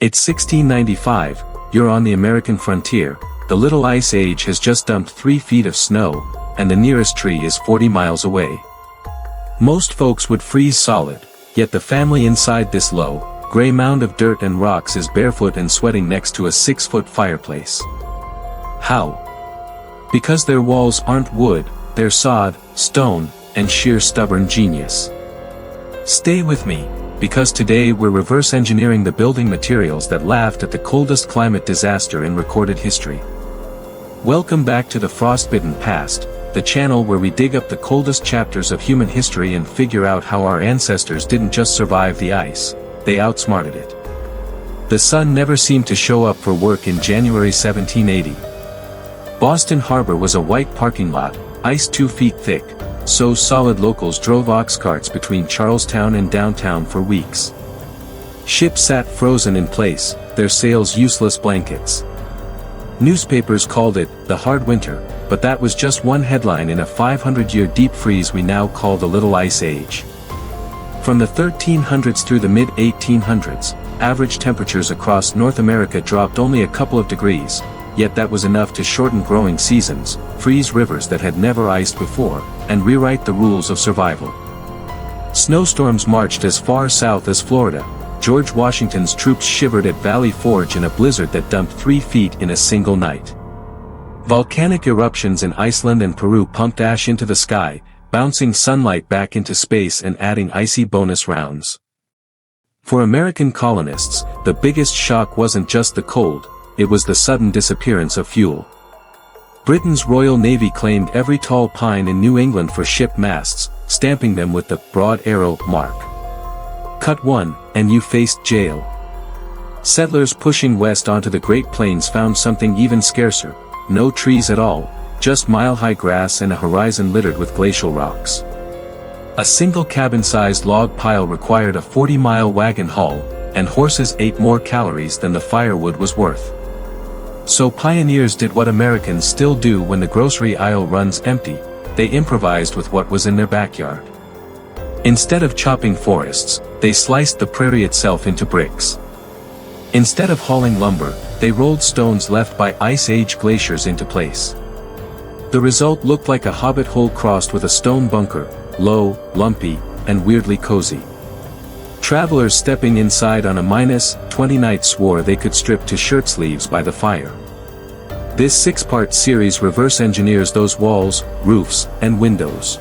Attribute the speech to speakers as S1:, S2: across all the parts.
S1: It's 1695, you're on the American frontier, the Little Ice Age has just dumped 3 feet of snow, and the nearest tree is 40 miles away. Most folks would freeze solid, yet the family inside this low, gray mound of dirt and rocks is barefoot and sweating next to a 6-foot fireplace. How? Because their walls aren't wood, they're sod, stone, and sheer stubborn genius. Stay with me, because today we're reverse engineering the building materials that laughed at the coldest climate disaster in recorded history. Welcome back to the frostbitten past, the channel where we dig up the coldest chapters of human history and figure out how our ancestors didn't just survive the ice, they outsmarted it. The sun never seemed to show up for work in January 1780. Boston Harbor was a white parking lot, ice 2 feet thick, so solid locals drove ox carts between Charlestown and downtown for weeks. Ships sat frozen in place, their sails useless blankets. Newspapers called it the hard winter, but that was just one headline in a 500-year deep freeze we now call the Little Ice Age. From the 1300s through the mid-1800s, average temperatures across North America dropped only a couple of degrees, yet that was enough to shorten growing seasons, freeze rivers that had never iced before, and rewrite the rules of survival. Snowstorms marched as far south as Florida. George Washington's troops shivered at Valley Forge in a blizzard that dumped 3 feet in a single night. Volcanic eruptions in Iceland and Peru pumped ash into the sky, bouncing sunlight back into space and adding icy bonus rounds. For American colonists, the biggest shock wasn't just the cold, it was the sudden disappearance of fuel. Britain's Royal Navy claimed every tall pine in New England for ship masts, stamping them with the broad arrow mark. Cut one, and you faced jail. Settlers pushing west onto the Great Plains found something even scarcer, no trees at all, just mile-high grass and a horizon littered with glacial rocks. A single cabin-sized log pile required a 40-mile wagon haul, and horses ate more calories than the firewood was worth. So pioneers did what Americans still do when the grocery aisle runs empty, they improvised with what was in their backyard. Instead of chopping forests, they sliced the prairie itself into bricks. Instead of hauling lumber, they rolled stones left by Ice Age glaciers into place. The result looked like a hobbit hole crossed with a stone bunker, low, lumpy, and weirdly cozy. Travelers stepping inside on a -20 night swore they could strip to shirt sleeves by the fire. This 6-part series reverse engineers those walls, roofs, and windows.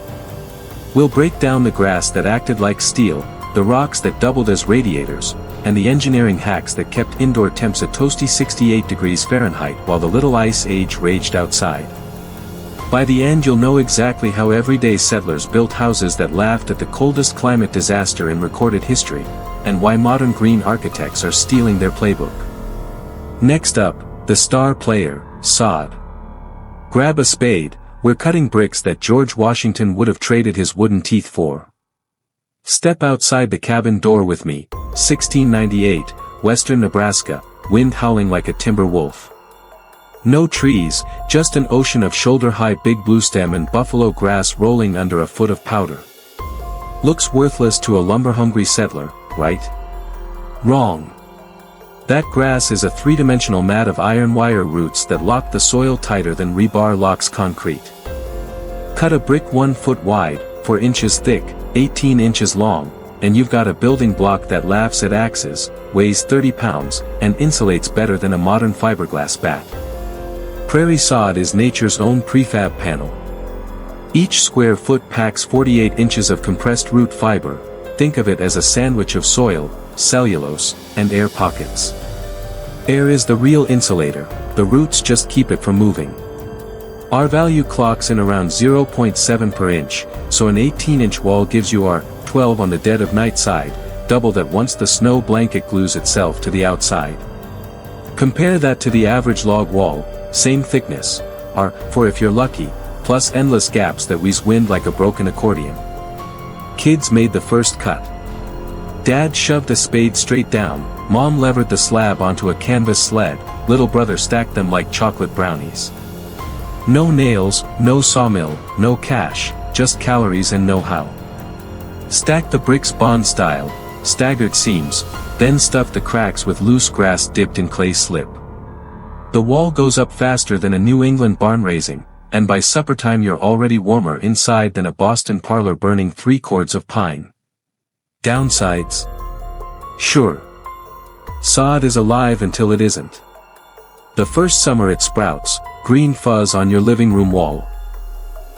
S1: We'll break down the grass that acted like steel, the rocks that doubled as radiators, and the engineering hacks that kept indoor temps at toasty 68 degrees Fahrenheit while the Little Ice Age raged outside. By the end you'll know exactly how everyday settlers built houses that laughed at the coldest climate disaster in recorded history, and why modern green architects are stealing their playbook. Next up, the star player, sod. Grab a spade, we're cutting bricks that George Washington would have traded his wooden teeth for. Step outside the cabin door with me, 1698, western Nebraska, wind howling like a timber wolf. No trees, just an ocean of shoulder-high big bluestem and buffalo grass rolling under a foot of powder. Looks worthless to a lumber-hungry settler, right? Wrong. That grass is a 3-dimensional mat of iron wire roots that lock the soil tighter than rebar locks concrete. Cut a brick 1 foot wide, 4 inches thick, 18 inches long, and you've got a building block that laughs at axes, weighs 30 pounds, and insulates better than a modern fiberglass bat. Prairie sod is nature's own prefab panel. Each square foot packs 48 inches of compressed root fiber. Think of it as a sandwich of soil, cellulose, and air pockets. Air is the real insulator, the roots just keep it from moving. Our value clocks in around 0.7 per inch, so an 18-inch wall gives you our 12 on the dead of night side, double that once the snow blanket glues itself to the outside. Compare that to the average log wall, same thickness, are, for if you're lucky, plus endless gaps that wheeze wind like a broken accordion. Kids made the first cut. Dad shoved a spade straight down, Mom levered the slab onto a canvas sled, little brother stacked them like chocolate brownies. No nails, no sawmill, no cash, just calories and know-how. Stack the bricks Bond style, staggered seams, then stuff the cracks with loose grass dipped in clay slip. The wall goes up faster than a New England barn raising, and by supper time you're already warmer inside than a Boston parlor burning 3 cords of pine. Downsides? Sure. Sod is alive until it isn't. The first summer it sprouts, green fuzz on your living room wall.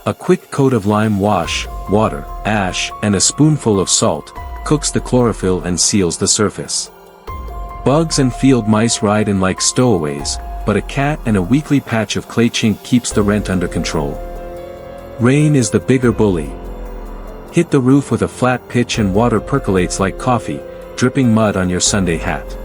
S1: A quick coat of lime wash, water, ash, and a spoonful of salt, cooks the chlorophyll and seals the surface. Bugs and field mice ride in like stowaways, but a cat and a weekly patch of clay chink keeps the rent under control. Rain is the bigger bully. Hit the roof with a flat pitch and water percolates like coffee, dripping mud on your Sunday hat.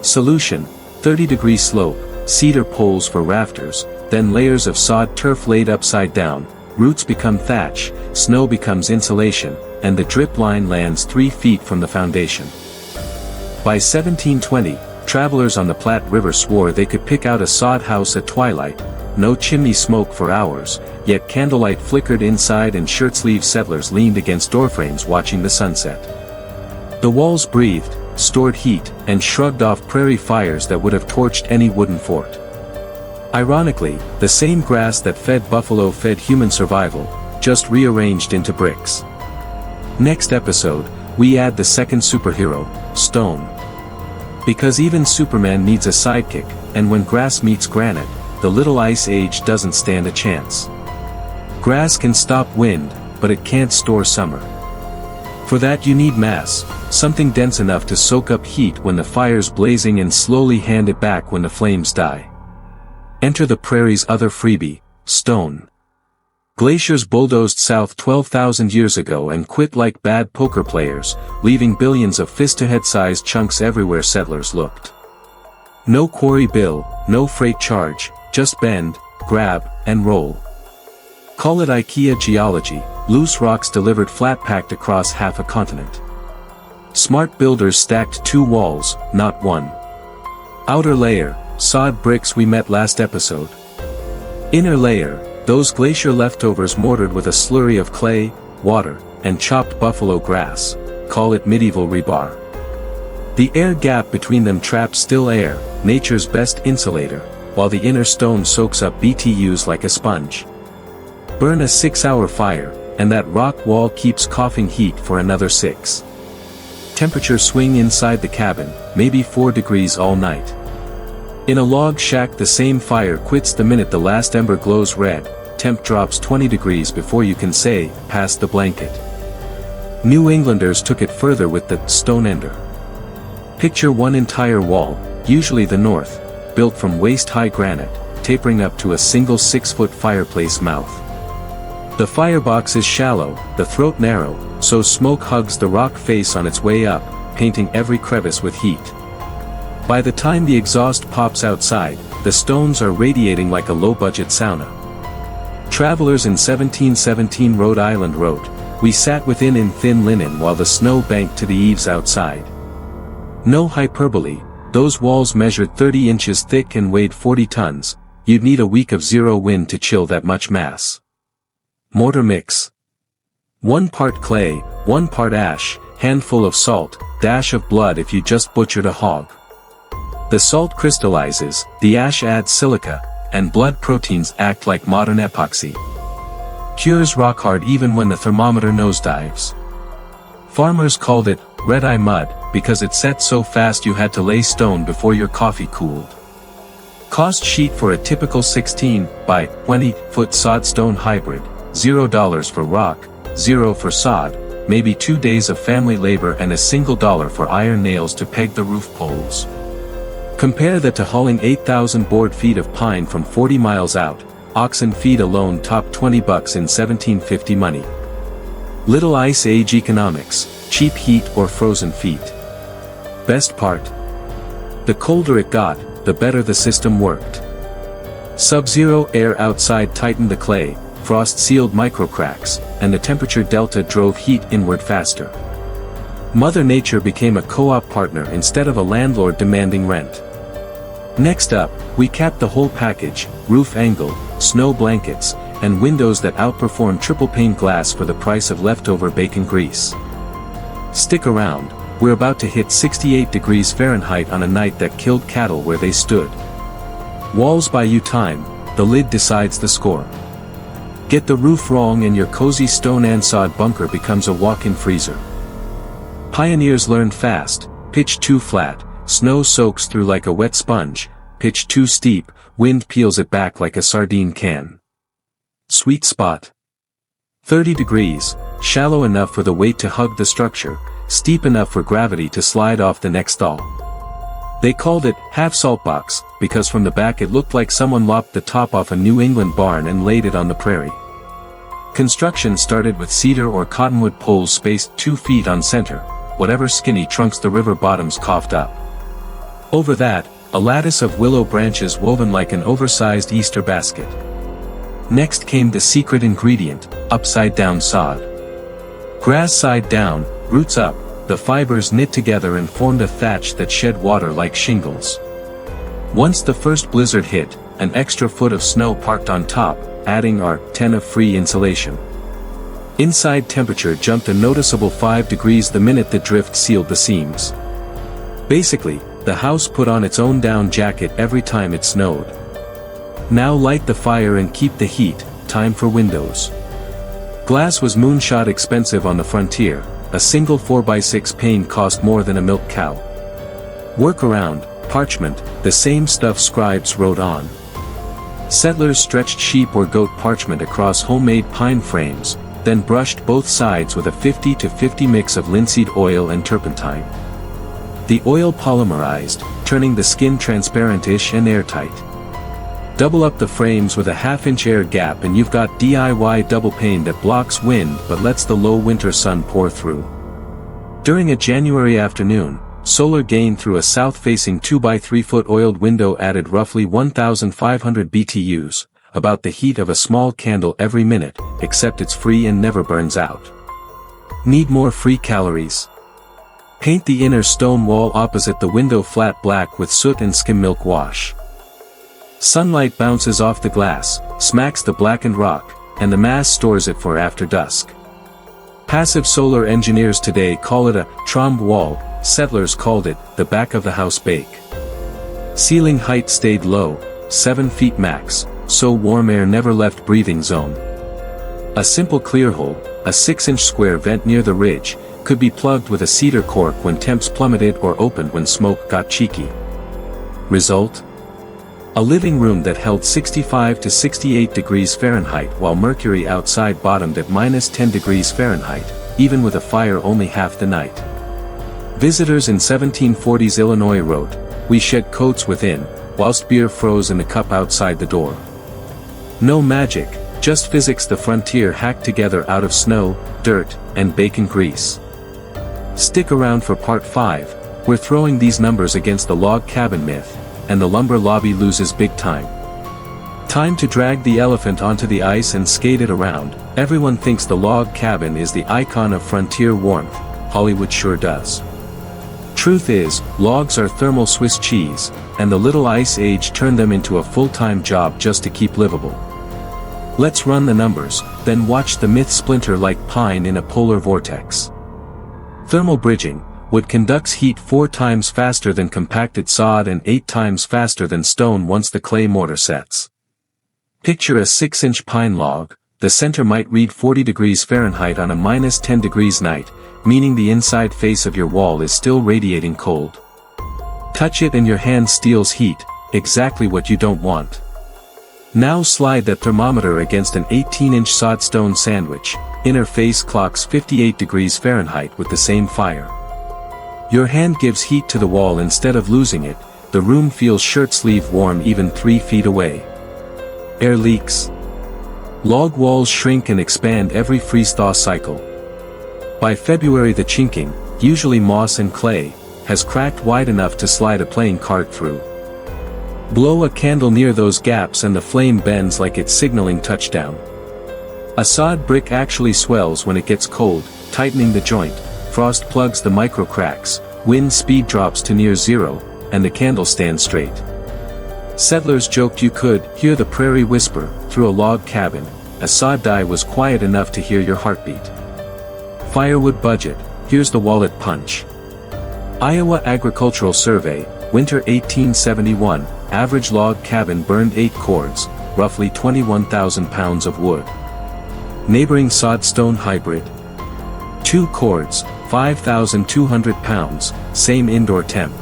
S1: Solution: 30-degree slope, cedar poles for rafters, then layers of sod turf laid upside down, roots become thatch, snow becomes insulation, and the drip line lands 3 feet from the foundation. By 1720, travelers on the Platte River swore they could pick out a sod house at twilight, no chimney smoke for hours, yet candlelight flickered inside and shirt-sleeve settlers leaned against doorframes watching the sunset. The walls breathed, stored heat, and shrugged off prairie fires that would have torched any wooden fort. Ironically, the same grass that fed buffalo fed human survival, just rearranged into bricks. Next episode, we add the second superhero, stone. Because even Superman needs a sidekick, and when grass meets granite, the Little Ice Age doesn't stand a chance. Grass can stop wind, but it can't store summer. For that you need mass, something dense enough to soak up heat when the fire's blazing and slowly hand it back when the flames die. Enter the prairie's other freebie, stone. Glaciers bulldozed south 12,000 years ago and quit like bad poker players, leaving billions of fist-to-head-sized chunks everywhere settlers looked. No quarry bill, no freight charge, just bend, grab, and roll. Call it IKEA geology, loose rocks delivered flat-packed across half a continent. Smart builders stacked 2 walls, not 1. Outer layer, sod bricks we met last episode. Inner layer, those glacier leftovers mortared with a slurry of clay, water, and chopped buffalo grass, call it medieval rebar. The air gap between them traps still air, nature's best insulator, while the inner stone soaks up BTUs like a sponge. Burn a 6-hour fire, and that rock wall keeps coughing heat for another 6. Temperature swing inside the cabin, maybe 4 degrees all night. In a log shack the same fire quits the minute the last ember glows red, temp drops 20 degrees before you can say, pass the blanket. New Englanders took it further with the stone ender. Picture one entire wall, usually the north, built from waist-high granite, tapering up to a single 6-foot fireplace mouth. The firebox is shallow, the throat narrow, so smoke hugs the rock face on its way up, painting every crevice with heat. By the time the exhaust pops outside, the stones are radiating like a low-budget sauna. Travelers in 1717 Rhode Island wrote, "We sat within in thin linen while the snow banked to the eaves outside." No hyperbole, those walls measured 30 inches thick and weighed 40 tons, you'd need a week of zero wind to chill that much mass. Mortar mix. 1 part clay, 1 part ash, handful of salt, dash of blood if you just butchered a hog. The salt crystallizes, the ash adds silica, and blood proteins act like modern epoxy. Cures rock hard even when the thermometer nosedives. Farmers called it red-eye mud, because it set so fast you had to lay stone before your coffee cooled. Cost sheet for a typical 16 by 20 foot sod-stone hybrid, $0 for rock, 0 for sod, maybe 2 days of family labor and a single $1 for iron nails to peg the roof poles. Compare that to hauling 8,000 board feet of pine from 40 miles out, oxen feed alone topped $20 in 1750 money. Little Ice Age economics, cheap heat or frozen feet. Best part? The colder it got, the better the system worked. Sub-zero air outside tightened the clay, frost sealed microcracks, and the temperature delta drove heat inward faster. Mother Nature became a co-op partner instead of a landlord demanding rent. Next up, we capped the whole package, roof angle, snow blankets, and windows that outperform triple pane glass for the price of leftover bacon grease. Stick around, we're about to hit 68 degrees Fahrenheit on a night that killed cattle where they stood. Walls buy you time, the lid decides the score. Get the roof wrong and your cozy stone and sod bunker becomes a walk-in freezer. Pioneers learned fast: pitch too flat, snow soaks through like a wet sponge; pitch too steep, wind peels it back like a sardine can. Sweet spot: 30 degrees, shallow enough for the weight to hug the structure, steep enough for gravity to slide off the next stall. They called it half saltbox, because from the back it looked like someone lopped the top off a New England barn and laid it on the prairie. Construction started with cedar or cottonwood poles spaced 2 feet on center, whatever skinny trunks the river bottoms coughed up. Over that, a lattice of willow branches woven like an oversized Easter basket. Next came the secret ingredient: upside-down sod. Grass side down, roots up, the fibers knit together and formed a thatch that shed water like shingles. Once the first blizzard hit, an extra foot of snow parked on top, adding our 10 of free insulation. Inside temperature jumped a noticeable 5 degrees the minute the drift sealed the seams. Basically, the house put on its own down jacket every time it snowed. Now light the fire and keep the heat, time for windows. Glass was moonshot expensive on the frontier. A single 4x6 pane cost more than a milk cow. Workaround: parchment, the same stuff scribes wrote on. Settlers stretched sheep or goat parchment across homemade pine frames, then brushed both sides with a 50-50 mix of linseed oil and turpentine. The oil polymerized, turning the skin transparent-ish and airtight. Double up the frames with a half-inch air gap and you've got DIY double pane that blocks wind but lets the low winter sun pour through. During a January afternoon, solar gain through a south-facing 2x3-foot oiled window added roughly 1,500 BTUs, about the heat of a small candle every minute, except it's free and never burns out. Need more free calories? Paint the inner stone wall opposite the window flat black with soot and skim milk wash. Sunlight bounces off the glass, smacks the blackened rock, and the mass stores it for after dusk. Passive solar engineers today call it a trombe wall, settlers called it the back of the house bake. Ceiling height stayed low, 7 feet max, so warm air never left breathing zone. A simple clear hole, a 6-inch square vent near the ridge, could be plugged with a cedar cork when temps plummeted or opened when smoke got cheeky. Result? A living room that held 65 to 68 degrees Fahrenheit while mercury outside bottomed at -10 degrees Fahrenheit, even with a fire only half the night. Visitors in 1740s Illinois wrote, "We shed coats within, whilst beer froze in the cup outside the door." No magic, just physics the frontier hacked together out of snow, dirt, and bacon grease. Stick around for part 5, we're throwing these numbers against the log cabin myth, and the lumber lobby loses big time. Time to drag the elephant onto the ice and skate it around. Everyone thinks the log cabin is the icon of frontier warmth, Hollywood sure does. Truth is, logs are thermal Swiss cheese, and the little ice age turned them into a full-time job just to keep livable. Let's run the numbers, then watch the myth splinter like pine in a polar vortex. Thermal bridging: wood conducts heat 4 times faster than compacted sod and 8 times faster than stone once the clay mortar sets. Picture a 6-inch pine log. The center might read 40 degrees Fahrenheit on a -10 degrees night, meaning the inside face of your wall is still radiating cold. Touch it and your hand steals heat, exactly what you don't want. Now slide that thermometer against an 18-inch sod-stone sandwich. Inner face clocks 58 degrees Fahrenheit with the same fire. Your hand gives heat to the wall instead of losing it, the room feels shirt-sleeve warm even 3 feet away. Air leaks. Log walls shrink and expand every freeze-thaw cycle. By February the chinking, usually moss and clay, has cracked wide enough to slide a playing card through. Blow a candle near those gaps and the flame bends like it's signaling touchdown. A sod brick actually swells when it gets cold, tightening the joint. Frost plugs the micro cracks, wind speed drops to near zero, and the candle stands straight. Settlers joked you could hear the prairie whisper through a log cabin. A sod die was quiet enough to hear your heartbeat. Firewood budget: here's the wallet punch. Iowa Agricultural Survey, winter 1871, average log cabin burned 8 cords, roughly 21,000 pounds of wood. Neighboring sod-stone hybrid. 2 cords, 5,200 pounds, same indoor temp.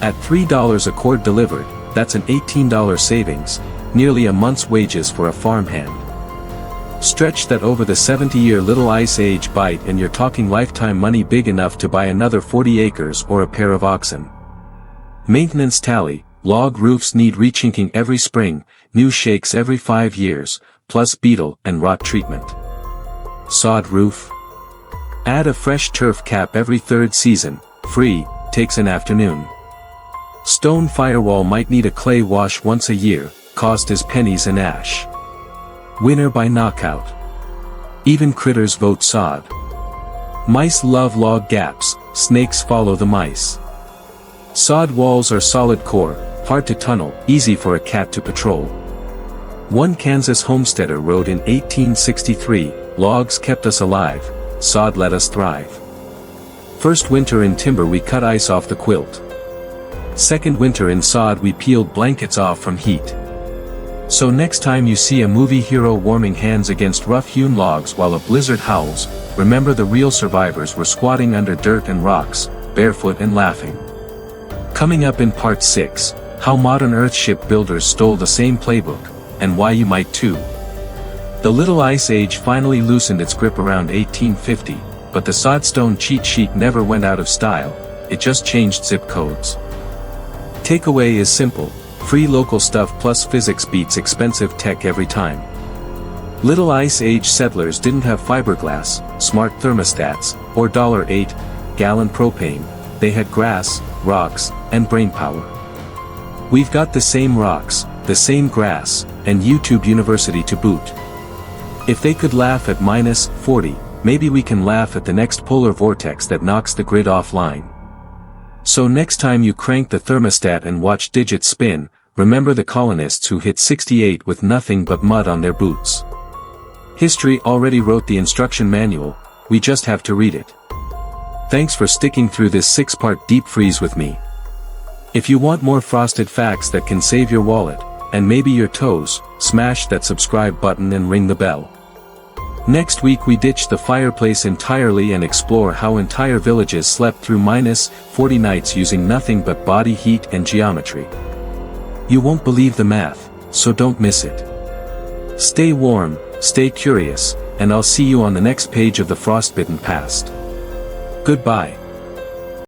S1: At $3 a cord delivered, that's an $18 savings, nearly a month's wages for a farmhand. Stretch that over the 70-year Little Ice Age bite and you're talking lifetime money big enough to buy another 40 acres or a pair of oxen. Maintenance tally, log roofs need rechinking every spring, new shakes every 5 years, plus beetle and rot treatment. Sod roof. Add a fresh turf cap every 3rd season, free, takes an afternoon. Stone firewall might need a clay wash once a year, cost is pennies and ash. Winner by knockout. Even critters vote sod. Mice love log gaps, snakes follow the mice. Sod walls are solid core, hard to tunnel, easy for a cat to patrol. One Kansas homesteader wrote in 1863, logs kept us alive, sod let us thrive. First winter in timber we cut ice off the quilt. Second winter in sod we peeled blankets off from heat. So next time you see a movie hero warming hands against rough-hewn logs while a blizzard howls, remember the real survivors were squatting under dirt and rocks, barefoot and laughing. Coming up in part 6, how modern Earthship builders stole the same playbook, and why you might too. The Little Ice Age finally loosened its grip around 1850, but the sod-stone cheat sheet never went out of style, it just changed zip codes. Takeaway is simple. Free local stuff plus physics beats expensive tech every time. Little Ice Age settlers didn't have fiberglass, smart thermostats, or $8-gallon propane, they had grass, rocks, and brainpower. We've got the same rocks, the same grass, and YouTube University to boot. If they could laugh at -40, maybe we can laugh at the next polar vortex that knocks the grid offline. So next time you crank the thermostat and watch digits spin, remember the colonists who hit 68 with nothing but mud on their boots. History already wrote the instruction manual, we just have to read it. Thanks for sticking through this 6-part deep freeze with me. If you want more frosted facts that can save your wallet, and maybe your toes, smash that subscribe button and ring the bell. Next week we ditch the fireplace entirely and explore how entire villages slept through -40 nights using nothing but body heat and geometry. You won't believe the math, so don't miss it. Stay warm, stay curious, and I'll see you on the next page of the frostbitten past. Goodbye.